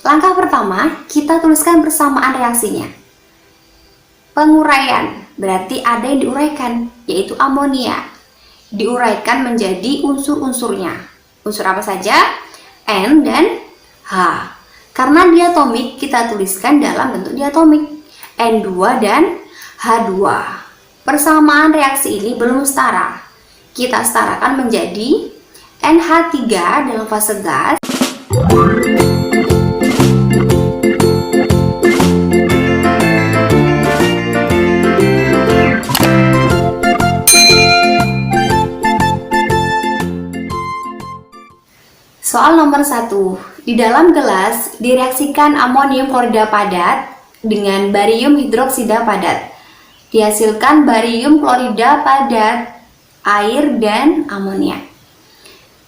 Langkah pertama, kita tuliskan persamaan reaksinya. Penguraian, berarti ada yang diuraikan, yaitu amonia. Diuraikan menjadi unsur-unsurnya. Unsur apa saja? N dan H. Karena diatomik, kita tuliskan dalam bentuk diatomik. N2 dan H2. Persamaan reaksi ini belum setara. Kita setarakan menjadi NH3 dalam fase gas. Soal nomor 1. Di dalam gelas direaksikan amonium klorida padat dengan barium hidroksida padat. Dihasilkan barium klorida padat, air, dan amonia.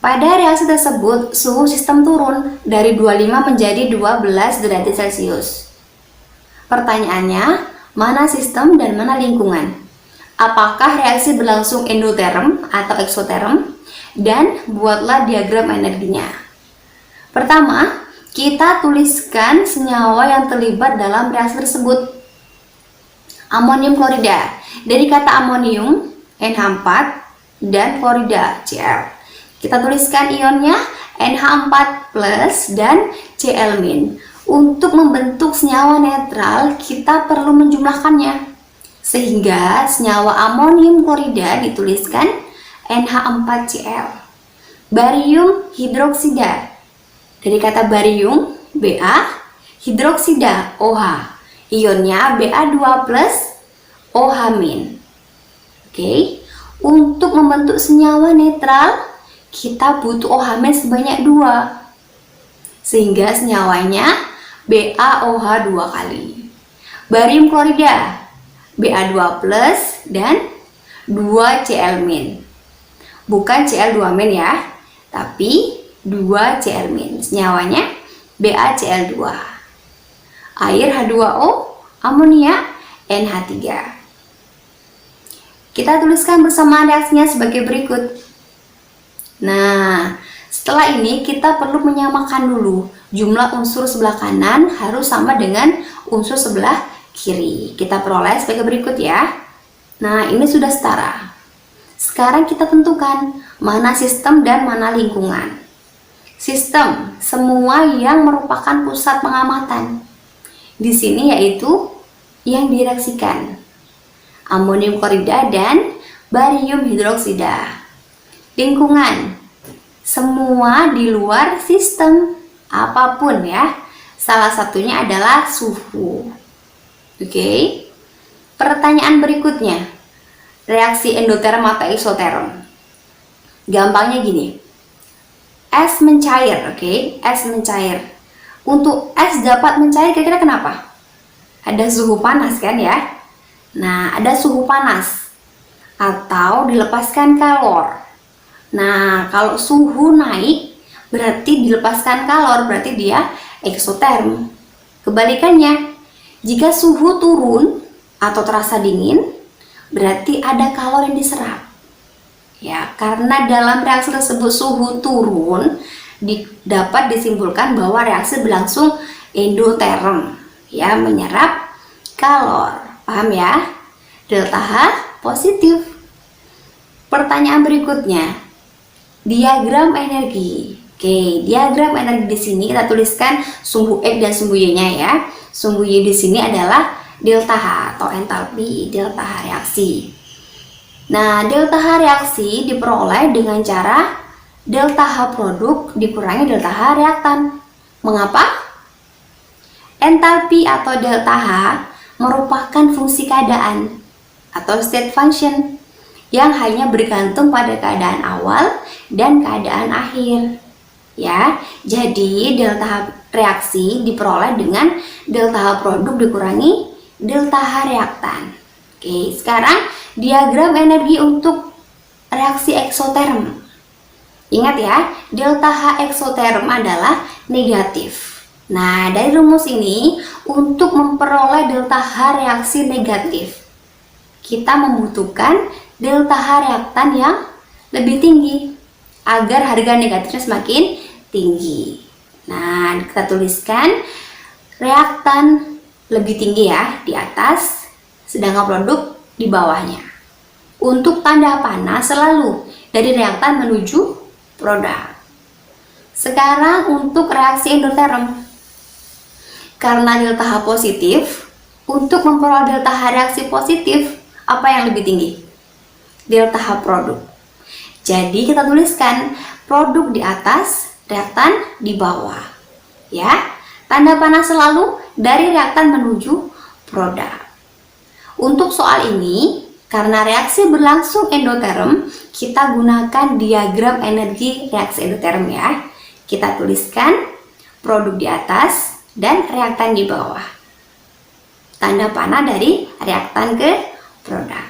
Pada reaksi tersebut, suhu sistem turun dari 25 menjadi 12 derajat Celcius. Pertanyaannya, mana sistem dan mana lingkungan? Apakah reaksi berlangsung endoterm atau eksoterm? Dan buatlah diagram energinya. Pertama, kita tuliskan senyawa yang terlibat dalam reaksi tersebut. Amonium klorida, dari kata amonium NH4 dan klorida Cl. Kita tuliskan ionnya NH4+ dan Cl-. Untuk membentuk senyawa netral, kita perlu menjumlahkannya. Sehingga senyawa amonium klorida dituliskan NH4Cl. Barium hidroksida, dari kata barium Ba, hidroksida OH, ionnya Ba2+ OH-. Oke, untuk membentuk senyawa netral kita butuh OH- sebanyak 2, sehingga senyawanya BaOH 2 kali. Barium klorida Ba2+ dan 2Cl-. Bukan Cl2- ya, tapi 2Cl-. Senyawanya BaCl2. Air H2O, amonia NH3. Kita tuliskan persamaan reaksinya sebagai berikut. Nah, setelah ini kita perlu menyamakan dulu. Jumlah unsur sebelah kanan harus sama dengan unsur sebelah kiri. Kita peroleh sebagai berikut ya. Nah, ini sudah setara. Sekarang kita tentukan mana sistem dan mana lingkungan. Sistem, semua yang merupakan pusat pengamatan. Di sini yaitu yang direaksikan. Amonium klorida dan barium hidroksida. Lingkungan, semua di luar sistem, apapun ya. Salah satunya adalah suhu. Oke. Pertanyaan berikutnya. Reaksi endoterm atau eksoterm. Gampangnya gini. Es mencair, oke? Es mencair. Untuk es dapat mencair kira-kira kenapa? Ada suhu panas kan ya? Nah, ada suhu panas atau dilepaskan kalor. Nah, kalau suhu naik berarti dilepaskan kalor, berarti dia eksoterm. Kebalikannya, jika suhu turun atau terasa dingin, berarti ada kalor yang diserap. Ya, karena dalam reaksi tersebut suhu turun, dapat disimpulkan bahwa reaksi berlangsung endoterm, ya, menyerap kalor. Paham ya? Delta H positif. Pertanyaan berikutnya, diagram energi. Oke, diagram energi di sini kita tuliskan sumbu X dan sumbu Y-nya ya. Sumbu Y di sini adalah delta H atau entalpi delta H reaksi. Nah, delta H reaksi diperoleh dengan cara delta H produk dikurangi delta H reaktan. Mengapa? Entalpi atau delta H merupakan fungsi keadaan atau state function yang hanya bergantung pada keadaan awal dan keadaan akhir. Ya, jadi delta H reaksi diperoleh dengan delta H produk dikurangi delta H reaktan. Oke, sekarang diagram energi untuk reaksi eksoterm. Ingat ya, delta H eksoterm adalah negatif. Nah, dari rumus ini, untuk memperoleh delta H reaksi negatif, kita membutuhkan delta H reaktan yang lebih tinggi agar harga negatifnya semakin tinggi. Nah, kita tuliskan reaktan lebih tinggi ya di atas, sedangkan produk di bawahnya. Untuk tanda panah selalu dari reaktan menuju produk. Sekarang untuk reaksi endoterm. Karena delta H positif, untuk memperoleh delta H reaksi positif, apa yang lebih tinggi? Delta H produk. Jadi kita tuliskan produk di atas, reaktan di bawah. Ya, tanda panah selalu dari reaktan menuju produk. Untuk soal ini, karena reaksi berlangsung endoterm, kita gunakan diagram energi reaksi endoterm ya. Kita tuliskan produk di atas dan reaktan di bawah. Tanda panah dari reaktan ke produk.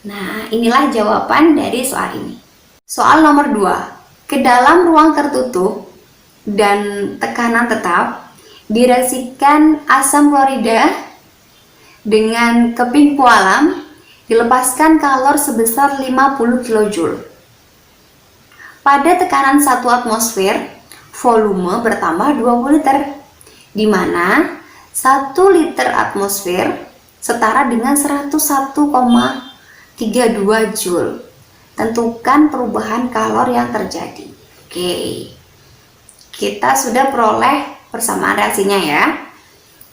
Nah, inilah jawaban dari soal ini. Soal nomor 2. Ke dalam ruang tertutup dan tekanan tetap, direaksikan asam klorida dengan keping pualam, dilepaskan kalor sebesar 50 kJ. Pada tekanan 1 atmosfer, volume bertambah 20 liter, di mana 1 liter atmosfer setara dengan 101,32 Joule. Tentukan perubahan kalor yang terjadi. Oke, kita sudah peroleh persamaan reaksinya ya.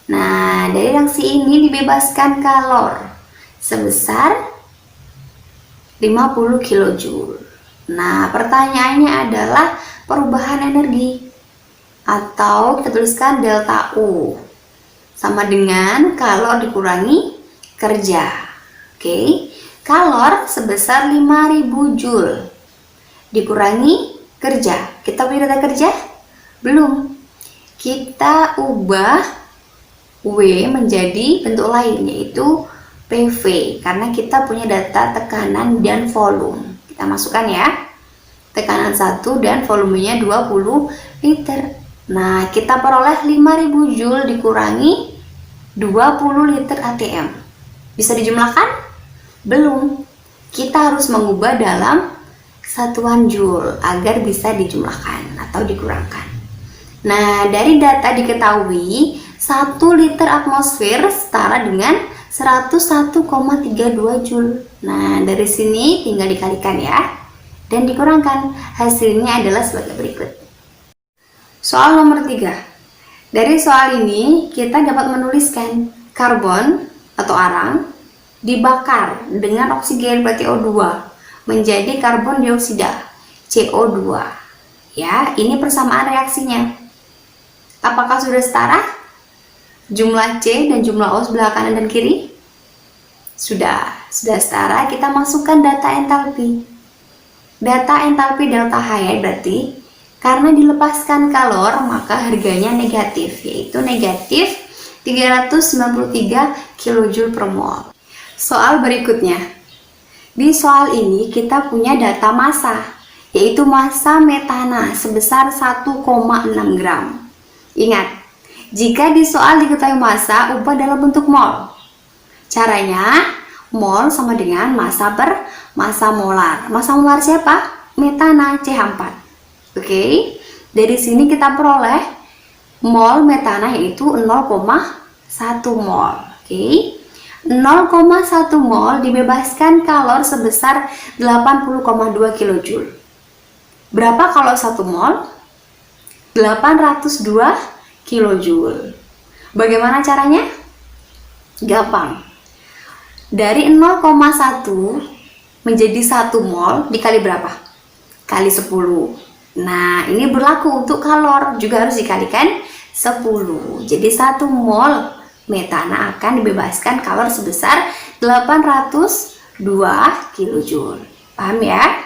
Nah, dari reaksi ini dibebaskan kalor sebesar 50 kJ. Nah, pertanyaannya adalah perubahan energi, atau kita tuliskan delta U sama dengan kalor dikurangi kerja. Oke, kalor sebesar 5000 Joule dikurangi kerja. Kita punya data kerja? Belum. Kita ubah W menjadi bentuk lain, yaitu PV, karena kita punya data tekanan dan volume. Kita masukkan ya, tekanan 1 dan volumenya 20 liter. Nah, kita peroleh 5000 Joule dikurangi 20 liter ATM. Bisa dijumlahkan? Belum. Kita harus mengubah dalam satuan Joule agar bisa dijumlahkan atau dikurangkan. Nah, dari data diketahui 1 liter atmosfer setara dengan 101,32 Joule. Nah, dari sini tinggal dikalikan ya, dan dikurangkan. Hasilnya adalah sebagai berikut. Soal nomor 3. Dari soal ini kita dapat menuliskan karbon atau arang dibakar dengan oksigen berarti O2 menjadi karbon dioksida CO2. Ya, ini persamaan reaksinya. Apakah sudah setara? Jumlah C dan jumlah O sebelah kanan dan kiri? Sudah setara. Kita masukkan data entalpi. Data entalpi delta H ya, berarti karena dilepaskan kalor maka harganya negatif, yaitu negatif 393 kJ per mol. Soal berikutnya. Di soal ini kita punya data massa, yaitu massa metana sebesar 1,6 gram. Ingat, jika di soal diketahui massa, ubah dalam bentuk mol. Caranya, mol sama dengan massa per massa molar. Massa molar siapa? Metana CH4. Oke, dari sini kita peroleh mol metana yaitu 0,1 mol. Oke, 0,1 mol dibebaskan kalor sebesar 80,2 kJ. Berapa kalor 1 mol? 802 kJ. Bagaimana caranya? Gampang. Dari 0,1 menjadi 1 mol dikali berapa? Kali 10. Nah, ini berlaku untuk kalor, juga harus dikalikan 10. Jadi 1 mol metana akan dibebaskan kalor sebesar 802 kJ. Paham ya?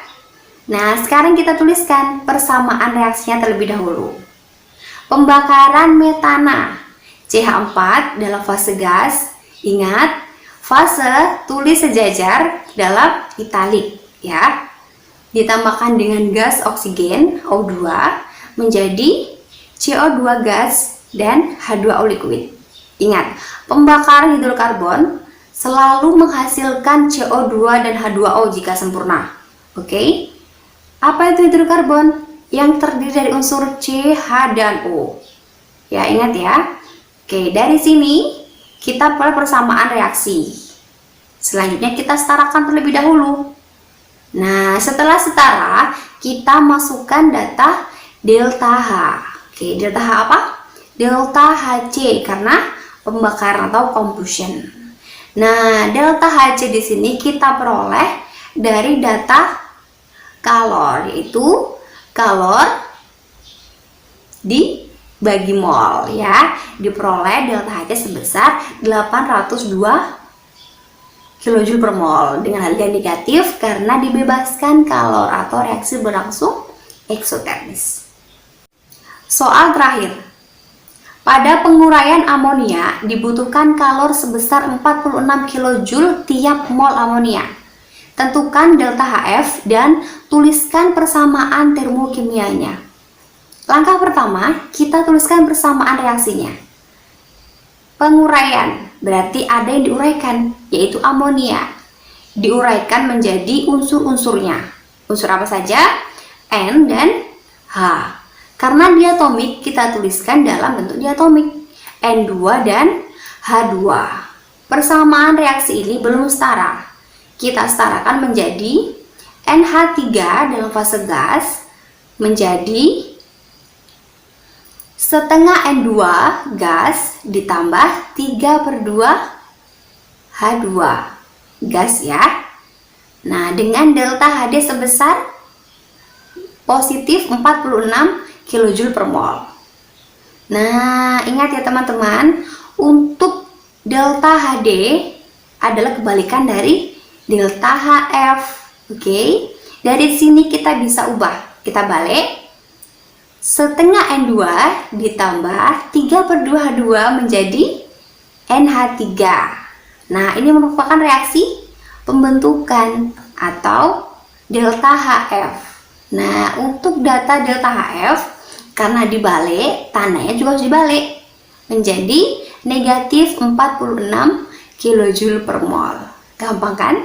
Nah, sekarang kita tuliskan persamaan reaksinya terlebih dahulu. Pembakaran metana CH4 dalam fase gas. Ingat, fase tulis sejajar dalam italik ya. Ditambahkan dengan gas oksigen O2 menjadi CO2 gas dan H2O liquid. Ingat, pembakaran hidrokarbon selalu menghasilkan CO2 dan H2O jika sempurna. Oke? Apa itu hidrokarbon? Yang terdiri dari unsur C, H, dan O. Ya, ingat ya. Oke, dari sini kita peroleh persamaan reaksi. Selanjutnya kita setarakan terlebih dahulu. Nah, setelah setara, kita masukkan data delta H. Oke, delta H apa? Delta Hc, karena pembakaran atau combustion. Nah, delta Hc di sini kita peroleh dari data kalor, yaitu kalor dibagi mol ya. Diperoleh delta Hc sebesar 802 kJ per mol dengan harga negatif karena dibebaskan kalor atau reaksi berlangsung eksotermis. Soal terakhir. Pada penguraian amonia dibutuhkan kalor sebesar 46 kJ tiap mol amonia. Tentukan delta Hf dan tuliskan persamaan termokimianya. Langkah pertama, kita tuliskan persamaan reaksinya. Penguraian berarti ada yang diuraikan, yaitu amonia. Diuraikan menjadi unsur-unsurnya. Unsur apa saja? N dan H. Karena diatomik, kita tuliskan dalam bentuk diatomik. N2 dan H2. Persamaan reaksi ini belum setara. Kita setarakan menjadi NH3 dalam fase gas menjadi setengah N2 gas ditambah 3/2 H2 gas ya. Nah, dengan delta Hd sebesar positif 46 kJ per mol. Nah, ingat ya teman-teman, untuk delta Hd adalah kebalikan dari delta Hf. Oke, dari sini kita bisa ubah, kita balik. Setengah N2 ditambah 3/2 H2 menjadi NH3. Nah, ini merupakan reaksi pembentukan atau delta Hf. Nah, untuk data delta Hf, karena dibalik, tandanya juga harus dibalik menjadi negatif 46 kJ per mol. Gampang kan?